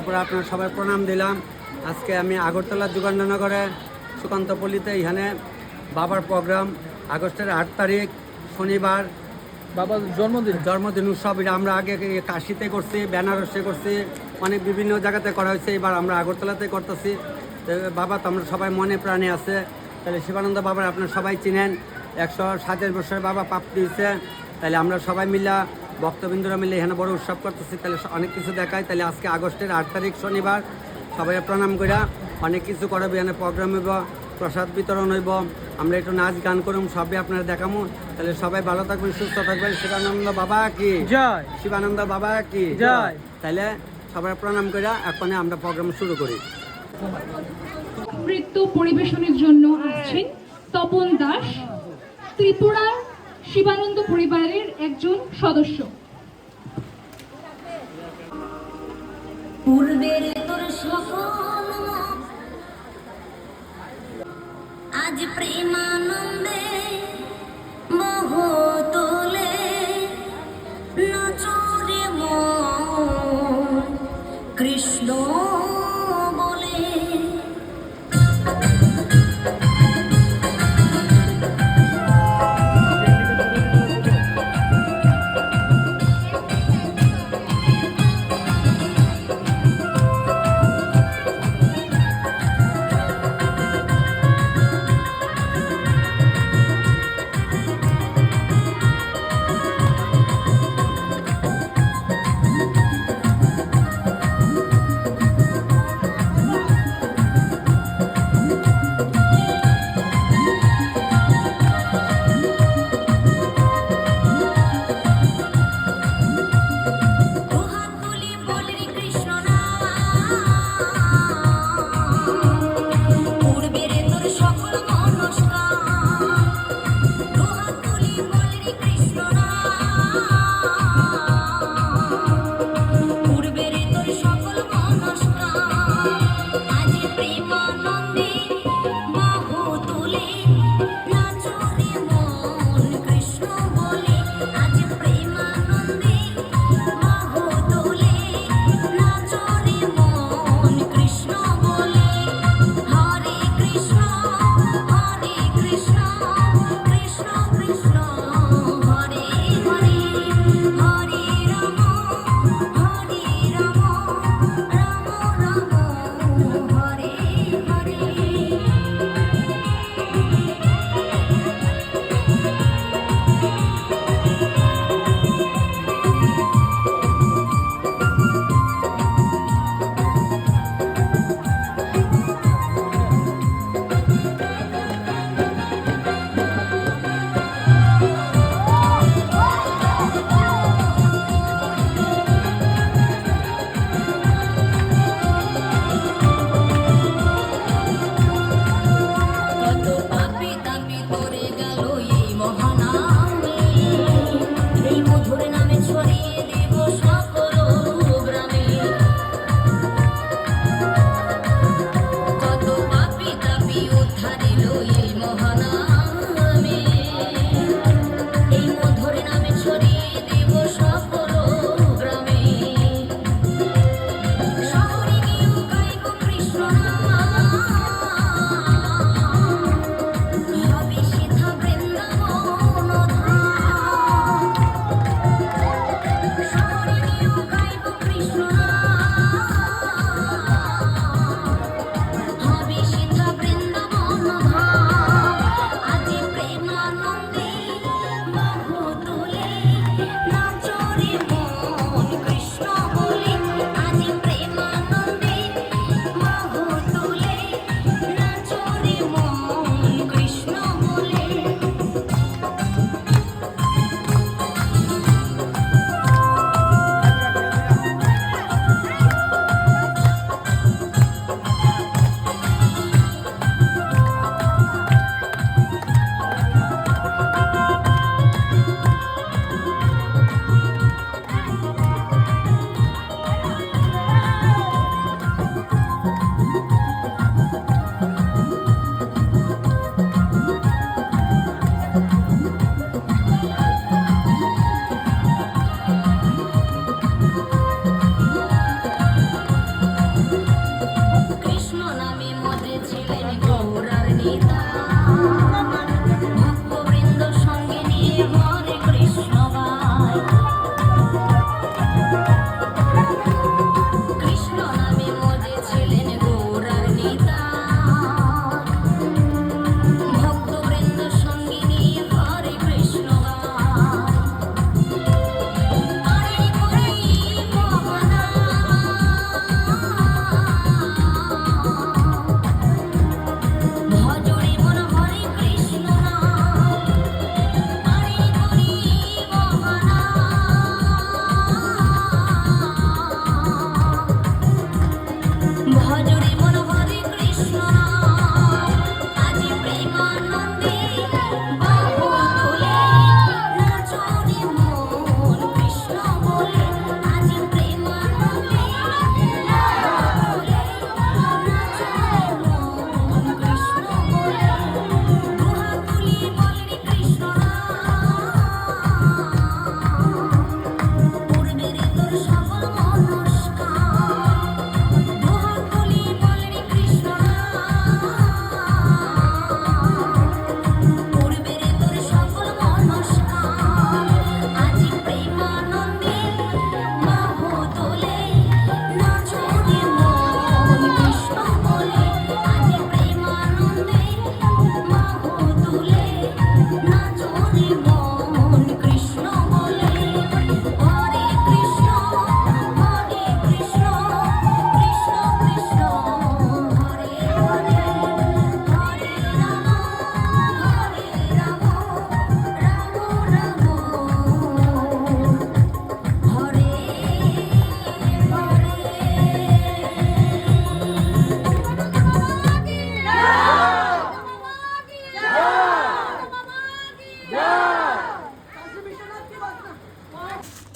তারপরে আপনার সবাই প্রণাম দিলাম। আজকে আমি আগরতলা যুগান্তনগরে সুকান্তপল্লীতে এখানে বাবার প্রোগ্রাম আগস্টের 8 তারিখ শনিবার বাবার জন্মদিন উৎসব। এটা আমরা আগে কাশিতে করছি, বেনারসে করছি, অনেক বিভিন্ন জায়গাতে করা হয়েছে। এবার আমরা আগরতলাতে করতেছি। তো বাবা তো আমরা সবাই মনে প্রাণে আছে। তাহলে শিবানন্দ বাবার আপনারা সবাই চিনেন, 127 বছরের বাবা প্রাপ্তি হয়েছে। তাহলে আমরা সবাই মিলে ভক্তবৃন্দরা মিলে এখানে বড় উৎসব করতেছি। তাহলে অনেক কিছু দেখায়। তাহলে আজকে আগস্টের 8 তারিখ শনিবার সবাই প্রণাম করা অনেক কিছু করাবে, এখানে প্রোগ্রাম হইব, প্রসাদ বিতরণ হইব, আমরা একটু নাচ গান করুম, সবই আপনারা দেখাবো। তাহলে সবাই ভালো থাকবেন, সুস্থ থাকবেন। শিবানন্দ বাবা কি জয়, শিবানন্দ বাবা কি জয়। তাহলে সবাই প্রণাম করে এখন আমরা প্রোগ্রাম শুরু করি। নৃত্য পরিবেশনের জন্য আসছেন তপন দাস, ত্রিপুরার শিবানন্দ পরিবারের একজন সদস্য। পূর্বের তোর সকল আজ প্রেমানন্দে মোহ তোলে নচরে মন কৃষ্ণ বলে।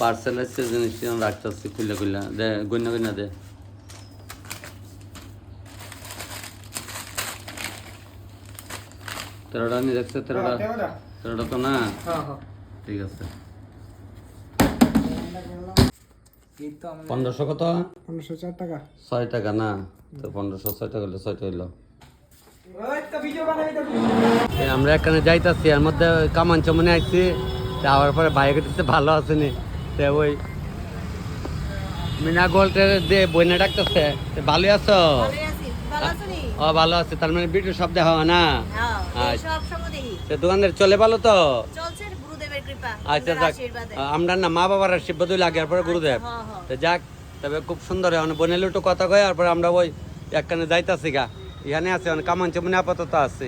পার্সেল আছে জিনিস রাখতেছি খুলে খুলে দে গন্যা গন্যা দে তেরোটা নিয়ে দেখছে তেরোটা তো না ঠিক আছে 1500 কত 1504 টাকা 6 টাকা না তো 1506 টাকা হলো 6 হইলো আমরা এখানে যাইতাছি এর মধ্যে কামান চমনে আইছি যাওয়ার পরে বাইকে দিতে ভালো আসেনি তো ওই মিনা গোল্ডের যে বইনা ডাকতেছে ভালোই আছো ও ভালো আছে তার মানে ভিডিও সব দেখা হয় না দোকানদার চলে ভালো তো আচ্ছা যাক আমরা না মা বাবার আশীর্বাদ লাগে এরপরে গুরুদেব যাক তবে খুব সুন্দর হয় বনেলে একটু কথা কয় তারপরে আমরা ওই একখানে যাইতাছি গা এখানে আছে কামান চমনে আপাতত আছে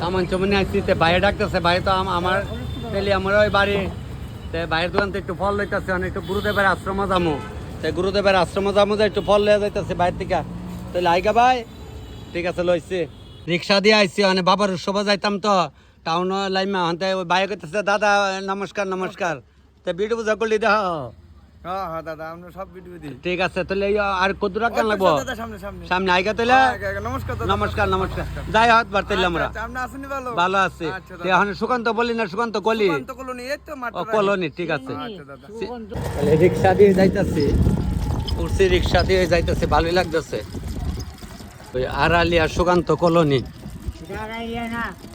কামান চমনে আসছি বাইরে ডাকতেছে বাইরে তো আমার তেলি আমার ওই বাড়ি বাইরের দোকান তো একটু ফল লইতেছে একটু গুরুদেবের আশ্রম যামু তাই গুরুদেবের আশ্রম যামু যে একটু ফল লইয়া যাইতেছে বাইরে থেকে তাহলে আইগা ভাই ঠিক আছে লইছি রিক্সা দিয়ে আইসি বাবার উৎসবে যাইতাম তো টাউন লাইমা হতে ওই বাইরে করতেছে দাদা নমস্কার নমস্কার তা ভিডিও বুঝা করলি দেখ হ্যাঁ হ্যাঁ দাদা আমরা সব ভিডিও দিই ঠিক আছে তাহলে আর কত টাকা লাগবো দাদা সামনে সামনে সামনে আইগা তাহলে নমস্কার দাদা নমস্কার নমস্কার যাই হাত বাড়তাইলে আমরা আমরা আসেনি ভালো ভালো আছে এখন সুকান্ত বলি না সুকান্ত কলি তো কলোনি এই তো মাত্র ও কলোনি ঠিক আছে আচ্ছা দাদা তাহলে রিক্সা দিয়ে যাইতাছি কুর্সি রিক্সা দিয়ে যাইতাছি ভালোই লাগতেছে ওই আড়ালিয়া সুকান্ত কলোনি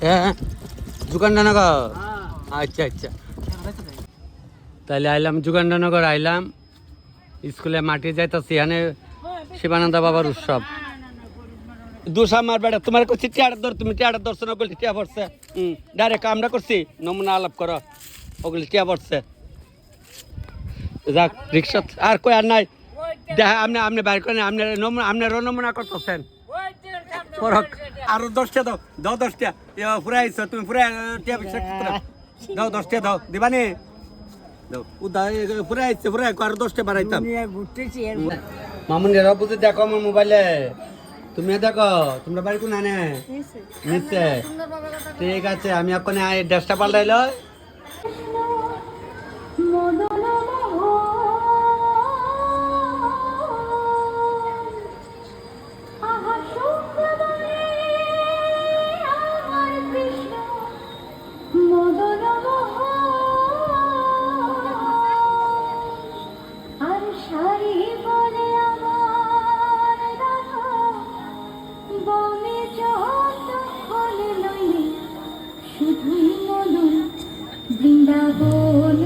হ্যাঁ যুগান্ডানগর আচ্ছা আচ্ছা তাহলে আইলাম যুগান্ডানগর আইলাম স্কুলে মাটি যাইতাছি এখানে শিবানন্দ বাবার উৎসব দুসা মার বেড়া তোমার করছি টিয়াটার ধর তুমি টিয়াটার দর্শন ওগুলি টিয়া পড়ছে ডাইরেক্ট আমরা করছি নমুনা আলাপ করো ওগুলি টিয়া পড়ছে যাক রিক্সা আর কই আর নাই দেখা আপনি আপনি বাইর করেন আপনার নমুনা করতেছেন আরো 10টা দাও দাও 10টা ফুরাইছো তুমি ফুরাই টিয়া দাও 10টা দাও দিবানি দাও ফুরাইছে ফুরাই আরো 10টা বাড়াইতাম মামুনি বুঝে দেখো আমার মোবাইলে তুমি দেখো তোমরা বাড়ি কোন আনে নিচ্ছে ঠিক আছে আমি এখন ড্রেসটা পাল্টাইলো বৃন্দাবন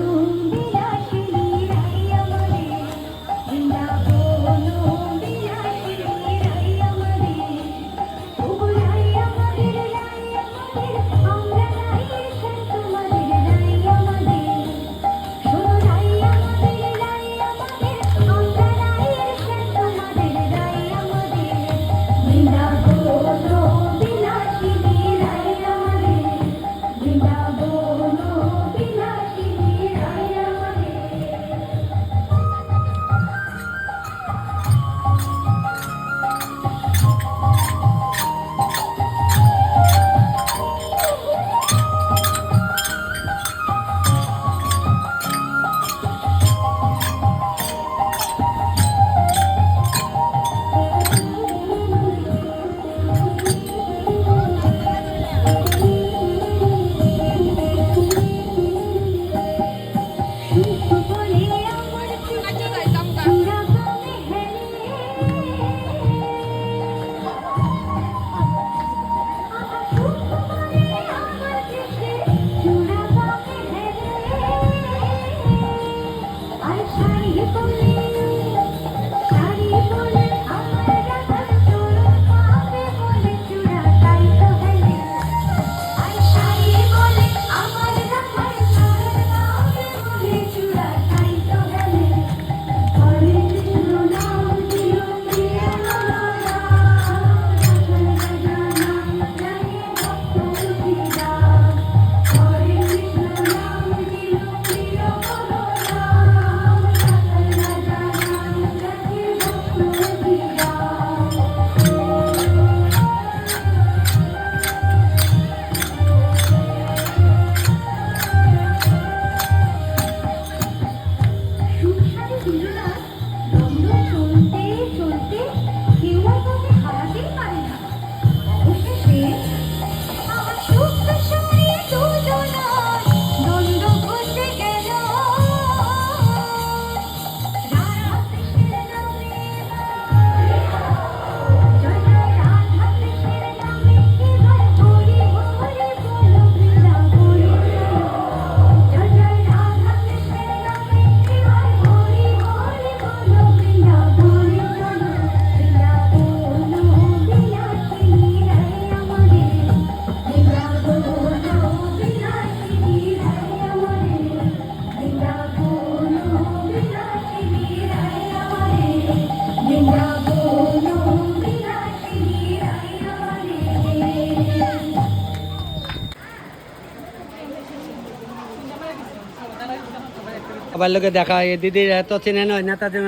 সবার লোকে দেখা এই দিদির এত চিনে নয় নেতাজি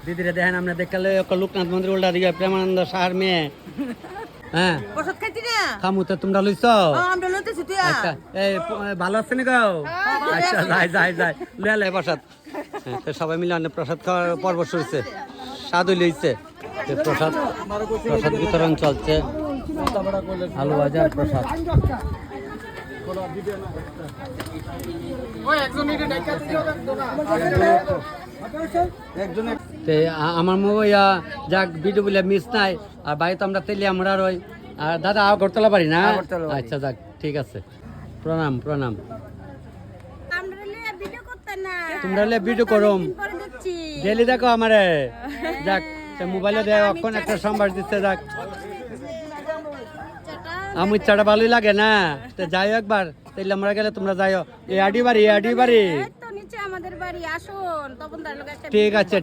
দিদিরে দেখেন আমরা দেখালে লোকনাথ মন্দির উল্টা দিকে প্রেমানন্দ সাহার মেয়ে হ্যাঁ প্রসাদ খাইতি না খামু তো তোমরা লইছ আমরা লইতেছি তুই আচ্ছা এই ভালো আছে নি গো আচ্ছা যাই লে প্রসাদ তো সবাই মিলে অনেক প্রসাদ খাওয়ার পর্ব শুরুছে স্বাদু লইছে প্রসাদ বিতরণ চলছে আলু ভাজা প্রসাদ আমার ইয়া যাক ভিডিও বলে মিস নাই আর বাড়িতে আমরা তেলি আমরা রই আর দাদা আগরতলা বাড়ি না আচ্ছা যাক ঠিক আছে প্রণাম তোমরা ভিডিও করম ডেলি দেখো আমারে যাক মোবাইলে দেয় এখন একটা সম্বাস দিচ্ছে যাক আমি চাটা ভালোই লাগে না তো যাই একবার তাইলে আমরা গেলে তোমরা যাইও এই আডি বাড়ি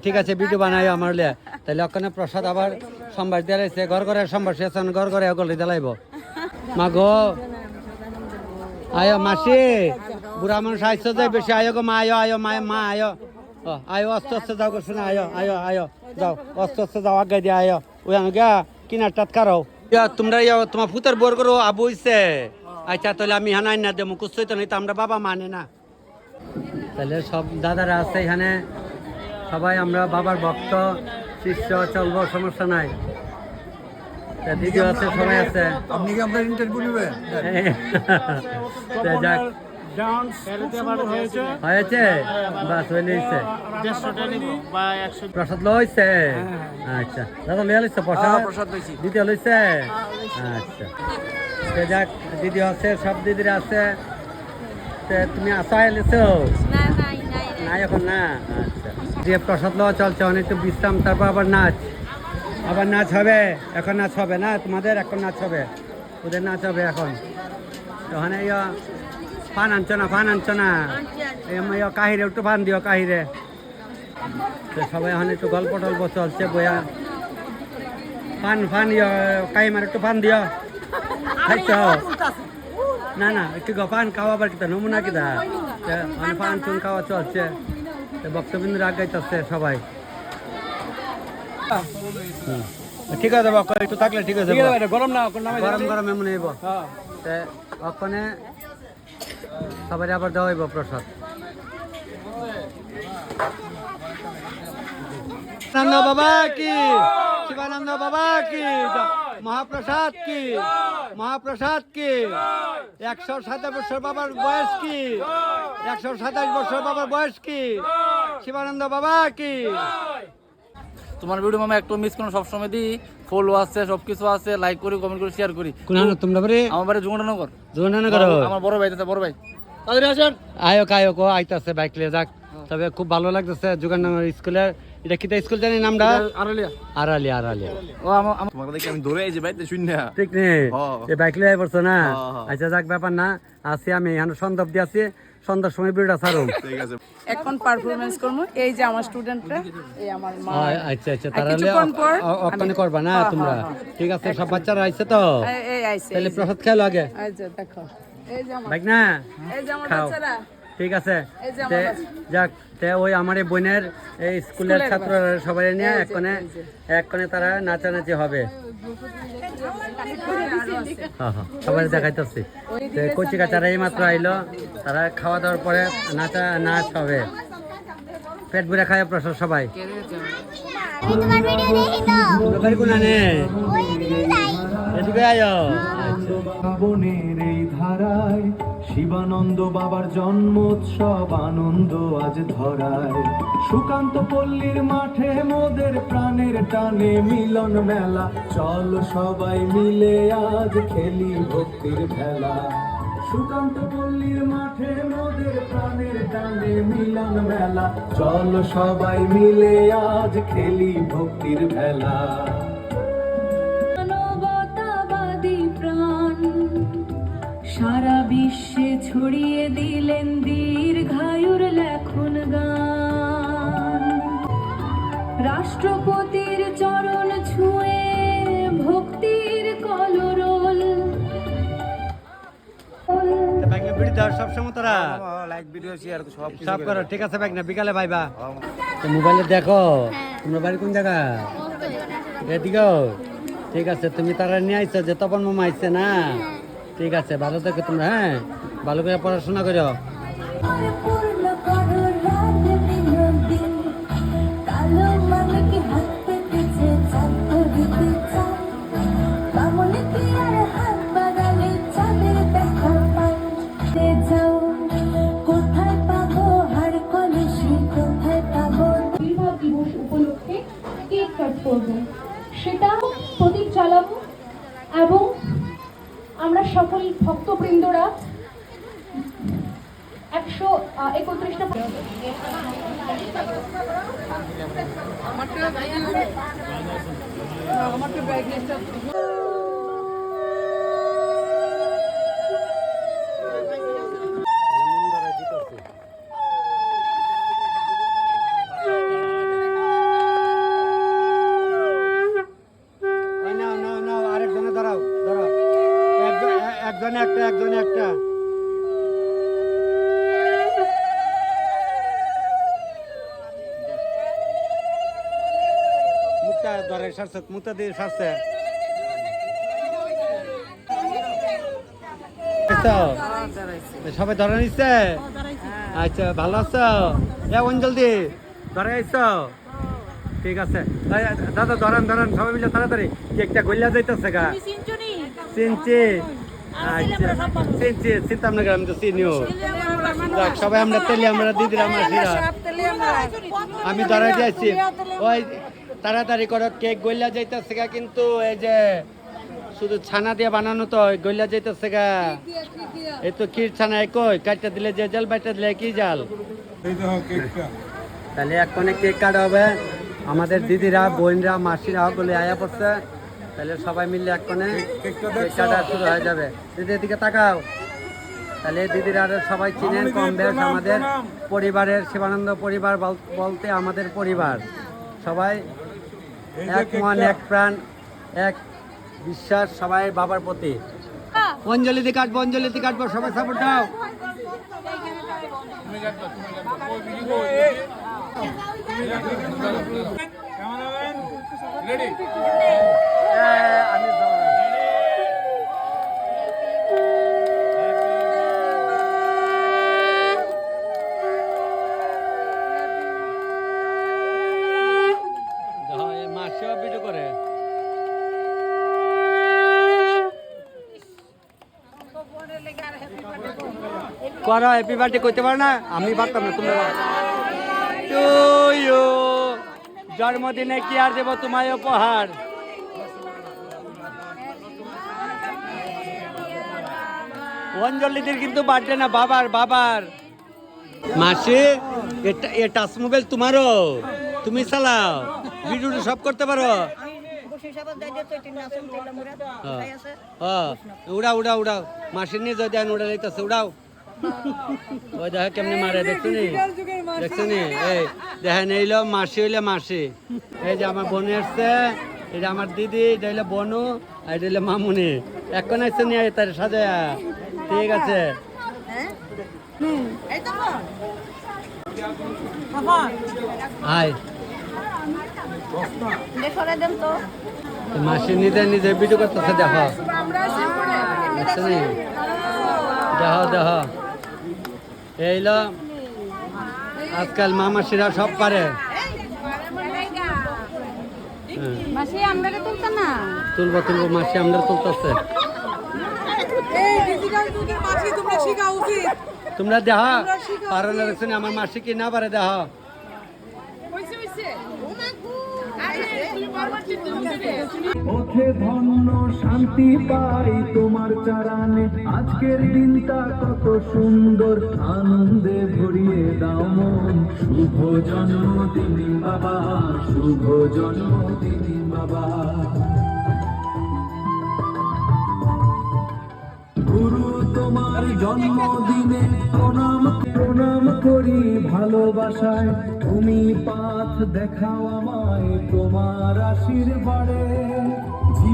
ঠিক আছে ভিডিও বানাইও আমার লে তাহলে ওখানে প্রসাদ আবার সম্বাস দিয়ে রয়েছে ঘরে সম্বাস ঘরে গলি দিলাইব মা গো আয়ো মাসি বুড়া মানুষ আইসো যায় বেশি আয়ো গো মা আয়ো মা আয়ো আস্তে যাও করছো না আয়ো যাও আস্তে যাও আগে দিয়ে আয়ো ওই গা কিনার টাত কারো তোমরা তোমার ফুতের বোর করো আবু হইছে আচ্ছা তাহলে আমি হানাই না দেবো কুস্তই তো তো আমরা বাবা মানে না তাহলে সব দাদারা আছে এখানে সবাই আমরা বাবার ভক্ত শিষ্য চলবো সমস্যা নাই দিদিও আছে সবাই আছে আপনি কি আপনার ইন্টারভিউ নেবেন যাক হয়েছে বাস হয়েছে প্রসাদ লইছে আচ্ছা দাদা লইয়া লইছে প্রসাদ দ্বিতীয় লইছে আচ্ছা যাক দিদি আছে সব দিদিরা আছে তুমি আসা এলেছো নাই এখন না আচ্ছা দিয়ে প্রসাদ লওয়া চলছে অনেকটা বিশ্রাম তারপর আবার নাচ হবে এখন নাচ হবে না তোমাদের এখন নাচ হবে ওদের নাচ হবে এখন ওখানে পান আনছো না কাহিরে একটু পান দিও কাহিরে সবাই এখন একটু গল্প টল্প চলছে বইয়া পান কাহিমার একটু পান দিও খাইছ না একটু পান খাওয়া আবার কিতা নমুনা কিতা পান চুন খাওয়া চলছে বক্তবিন্দু রাগ গাইতেছে সবাই ঠিক আছে বাবা একটু থাকলে ঠিক আছে গরম এমন হইব ওখানে সবাই আবার দেওয়া হইব প্রসাদ শিবানন্দ বাবা কি মহাপ্রসাদ কি 127 বছর বাবার বয়স কি 127 বছর বাবার বয়স কি শিবানন্দ বাবা কি তোমার ভিডিও মামা একটু মিস করো সবসময় দিই ফলো আছে সবকিছু আছে লাইক করি কমেন্ট করি শেয়ার করি তোমরা বাড়ি আমার বাড়ি জুগনগর আমার বড় ভাই বড় ভাই তাদের আসেন আয়ো আইতাছে বাইক লিয়ে যাক তবে খুব ভালো লাগতেছে জুগাননগর স্কুলের এটা কিটা স্কুল জানি নামটা আড়ালিয়া ও তোমাকে দেখি আমি দৌড়ে আইছি ভাই শুন না ঠিক নেই এই বাইক লিয়ে পড়ছো না আচ্ছা যাক ব্যাপার না আছি আমি এখানে সন্ধ্যা অব্দি আছি সন্ধ্যার সময় ভিডিওটা ছাড়ুম ঠিক আছে এখন পারফরম্যান্স করব এই যে আমার স্টুডেন্টরা এই আমার মা আচ্ছা তাহলে ওখানে করবা না তোমরা ঠিক আছে সব বাচ্চারা আইছে তো এই আইছে তাহলে প্রসাদ খেলো আগে আচ্ছা দেখো এই যে আমার বাইক না এই যে আমার খাও। বাচ্চারা ঠিক আছে এই যে আমার যাক ওই আমার এই বোনের এই স্কুলের ছাত্ররা সবাই নিয়ে এক্ষণে তারা নাচানাচি হবে সবাই দেখাইতেছি কচি কাচারা এই মাত্র আইলো তারা খাওয়া দাওয়ার পরে নাচ হবে পেট ভরে খায় প্রসাদ সবাই এদিকে আয়ো বনের এই ধারায় শিবানন্দ বাবার জন্মোৎসব আনন্দ আজ ধরায় সুকান্ত পল্লীর মাঠে মোদের প্রাণের টানে মিলন মেলা চল সবাই মিলে আজ খেলি ভক্তির খেলা সুকান্ত পল্লীর মাঠে মোদের প্রাণের টানে মিলন মেলা চল সবাই মিলে আজ খেলি ভক্তির খেলা সারা বিশ্বে ছড়িয়ে দিলেন দীর্ঘায়ুর লেখন গান রাষ্ট্রপতির চরণ ছুঁয়ে ভক্তির কলরোল সবসময় তারা লাইক ভিডিও শেয়ার সব কিছু সব করো, ঠিক আছে ভাই না, বিকালে ভাইবা। মোবাইলে দেখো তোমরা বাড়ি কোন জায়গা? এদিকেও, ঠিক আছে। তুমি তারা নিয়ে আইছো যে তপন মামা আইছে না? ঠিক আছে, ভালো থেকো তোমরা, হ্যাঁ ভালো করে পড়াশোনা করো। পূর্ণ করো রাত বিনোদিন, কালো মানকে হাত পেতেছে চাঁদ দিতে চান, বামনে কি আর হাত বাড়ালে চাঁদের দেখা পান। যাও কোথায় পাবো হার কলসি, কোথায় পাবো আবির্ভাব দিবস উপলক্ষে কেক কাট করব, সেটা প্রদীপ জ্বালাবো এবং আমরা সকল ভক্তবৃন্দরা 131টা আরেকজনে ধরাও, ধরো একজনে একটা, একজনে একটা। মুখটা ধরে সারছে, মুখটা দিয়ে সারছে। সবাই ধরে নিচ্ছে? আচ্ছা, ভালো আছো? অঞ্জল দি ধরে আইছো? ঠিক আছে দাদা, ধরান ধরান সবাই মিলে তাড়াতাড়ি, কেকটা গলিয়া যাইতেছে গা। চিনছি, আচ্ছা চিনছি, চিনতাম না, আমি তো চিনিও। যাক, সবাই আমরা তেলি, আমরা দিদিরা মাসিরা, আমি ধরাই দিয়েছি। ওই তাড়াতাড়ি করো, কেক গলিয়া যাইতেছে গা, কিন্তু এই যে শুধু ছানা দিয়ে বানানো তো গলিয়া যাইতেছে গা। এই তো ক্ষীর ছানা কই কাটটা দিলে যে জাল, বাইটা দিলে কি জাল। তাহলে এক্ষণে কেক কাটা হবে, আমাদের দিদিরা, বোনরা, মাসিরা বলে আয়া পড়ছে। তাহলে সবাই মিলে এক্ষণে কেক কাটা শুরু হয়ে যাবে। দিদির দিকে তাকাও। তাহলে দিদিরা সবাই চিনেন কম বেশ, আমাদের পরিবারের শিবানন্দ পরিবার বলতে আমাদের পরিবার, সবাই এক মন, এক প্রাণ, এক বিশ্বাস সবাই বাবার প্রতি। অঞ্জলি দিয়ে কাটবো, অঞ্জলি দিয়ে কাটবো, সবাই সাপোর্ট দাও। মাসিও ভিডিও করে। করো, হ্যাপি বার্থডে করতে পারো না? আমি পারতাম না, তুমি জন্মদিনে কি আর দেবো তোমায় উপহার। অঞ্জলিদির কিন্তু বার্থডে না, বাবার বাবার। মাসি, এ টাচ মোবাইল তোমারও, তুমি চালাও, ভিডিও সব করতে পারো। উড়াও উড়াও উড়াও, মাসির নিয়ে যদি উড়া যাইতেছে, উড়াও। ওই দেখো কেমনি মারে, দেখছুনি দেখছুনি? এই দেখেন, এইল মাসি, হইলে মাসি। এই যে আমার বোন আসছে, এটা আমার দিদি, এটা হইলে বনু, আর এটা হইলে মামুনি। এখন আসছে নিয়ে তার সাজায়া, ঠিক আছে। আয় মাসি নিজে নিজে ভিডিও করতেছে, দেখো দেখছুনি? দেখো দেখো, এইল আজকাল মামাসিরা সব পারে। তুলবো তুলবো, মাসি আমরা তুলতেছে। তোমরা দেখা পারো না, দেখছো আমার মাসি কি না পারে, দেখা। ওঠে ধন্য শান্তি পাই তোমার চারানে, আজকের দিনটা কত সুন্দর, আনন্দে ভরিয়ে দাও মন। শুভ জন্মদিন বাবা, শুভ জন্মদিন বাবা। গুরু তোমার জন্মদিনে প্রণাম প্রণাম করি ভালোবাসায়, তুমি পাথ দেখাও আমায় তোমার আশীর্বাদে।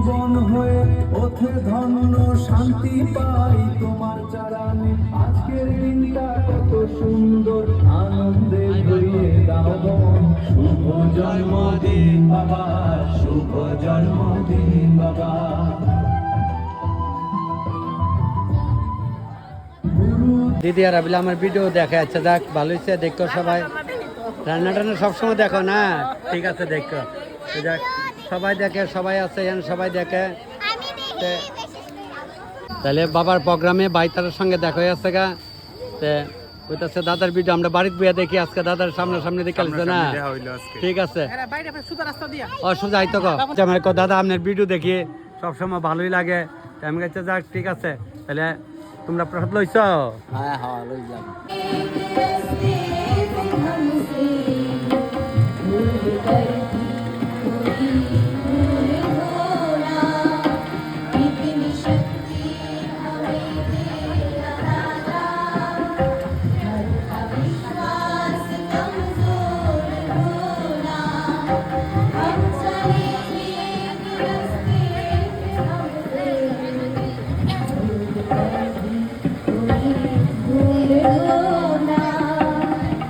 জীবন হয়ে ওঠে ধন্য শান্তি পাই তোমার চরণে আজকের দিনটা কত সুন্দর আনন্দে ভরিয়ে দাও মন শুভ জন্মদিন বাবা শুভ জন্মদিন বাবা দিদি আর আবিলা আমার ভিডিও দেখে আচ্ছা যাক ভালো হয়েছে দেখো সবাই রান্না টান্না সবসময় দেখো না ঠিক আছে দেখো তো যাক সবাই দেখে সবাই আছে এখানে সবাই দেখে তাহলে বাবার প্রোগ্রামে বাইতারের সঙ্গে দেখা হয়ে আছে গা ওইটাছে দাদার ভিডিও আমরা বাড়িতে বইয়া দেখি আজকে দাদার সামনে দেখে আসছে না ঠিক আছে ও সোজা আইতো আমার দাদা আপনার ভিডিও দেখি সবসময় ভালোই লাগে আমি কাছে যাক ঠিক আছে তাহলে তোমরা প্রসাদ লইছ হ্যাঁ হ্যাঁ লইলাম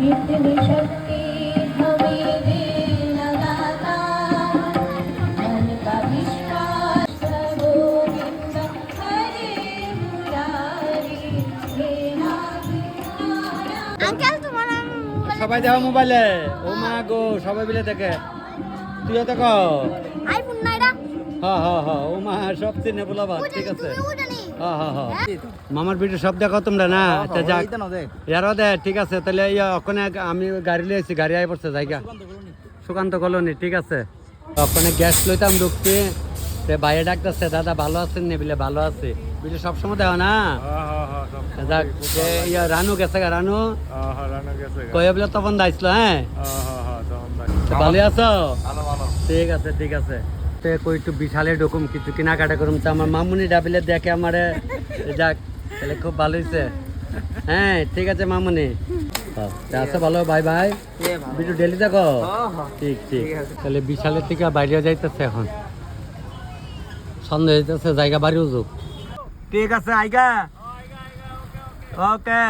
इतनी शक्ति हमें देना दाता मन का विश्वास गोविंद हरे मुरारी हे नाथ अंकल तुम्हारा সবাই দেখো মোবাইলে ও মা গো সবাই মিলে দেখে তুইও দেখো আইফোন নাইরা হ্যাঁ হ্যাঁ হ্যাঁ ও মা সব চিনে বলাবা ঠিক আছে হ্যাঁ হ্যাঁ হ্যাঁ মামার ভিডিও সব দেখো তোমরা না আচ্ছা যাক ইয়ারও দে ঠিক আছে তাহলে ওখানে আমি গাড়ি লিয়েছি গাড়ি আই পড়ছে জায়গা সুকান্ত কলোনি ঠিক আছে ওখানে গ্যাস লইতাম ঢুকতে বাইরে ডাকতেছে দাদা ভালো আছেন নি বলে ভালো আছে বুঝলে সবসময় দেখো না যাক রানু গেছে গা রানু কয়ে বলে তখন দাইছিল হ্যাঁ ভালো আছো ঠিক আছে ঠিক আছে কই একটু বিশালে ঢুকুম কিছু কেনাকাটা করুম তো আমার মামুনি ডাবিলে দেখে আমারে যাক তাহলে খুব ভালো হয়েছে হ্যাঁ ঠিক আছে মামুনি আচ্ছা ভালো বাই বাই ভিডিও ডেলি দেখো ঠিক ঠিক তাহলে বিশালের থেকে বাইরে যাইতেছে এখন সন্দেহ হইতেছে জায়গা বাড়ি উজুক ঠিক আছে আইগা ওকে